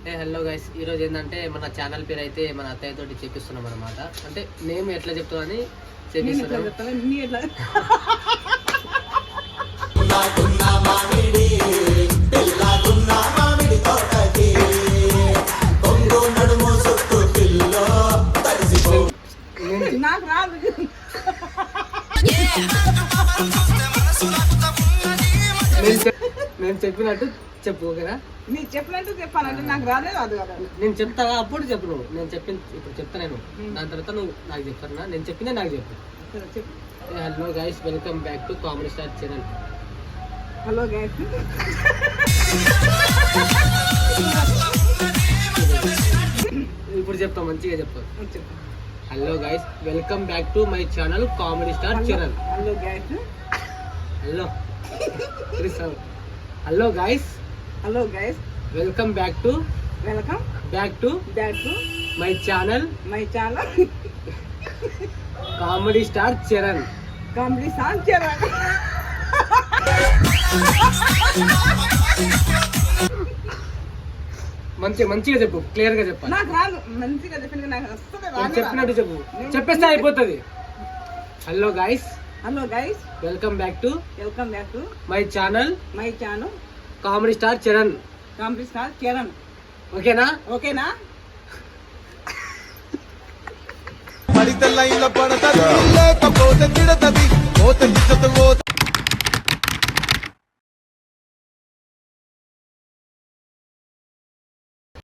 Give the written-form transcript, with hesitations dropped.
Hello guys, ఈరోజు ఏంటంటే మన ఛానల్ పేరు అయితే మన అత్తయ్య తోటి చేపిస్తున్నాం అనమాట. అంటే నేను ఎట్లా చెప్తామని చేపిస్తున్నాం. నేను చెప్పినట్టు చెప్పు, ఓకేనా? నీకు చెప్పినట్టు చెప్పాలంటే నాకు రాలేదు. అది కదా నేను చెప్తా, అప్పుడు చెప్పు. నువ్వు నేను ఇప్పుడు చెప్తా నేను, దాని తర్వాత నువ్వు నాకు చెప్తాను. నేను చెప్పిందే నాకు చెప్పు. Hello guys, welcome back to comedy star channel. Hello guys, ఇప్పుడు చెప్తా, మంచిగా చెప్తా. Hello guys, welcome back to my channel comedy star channel. Hello guys, hello hello guys, hello guys, welcome back to my channel comedy star Charan. మంచిగా చెప్పు, clear గా చెప్పాలి. నాకు రాదు, మంచిగా చెప్పిన నాకు వస్తుంది. చెప్పినట్టు చెప్పు, చెప్పేస్తే అయిపోతుంది. Hello guys, welcome back to my channel comedy star Charan. ఓకేనా? పడితే లైన్లో పడతది, లేకపోతే తిడతది.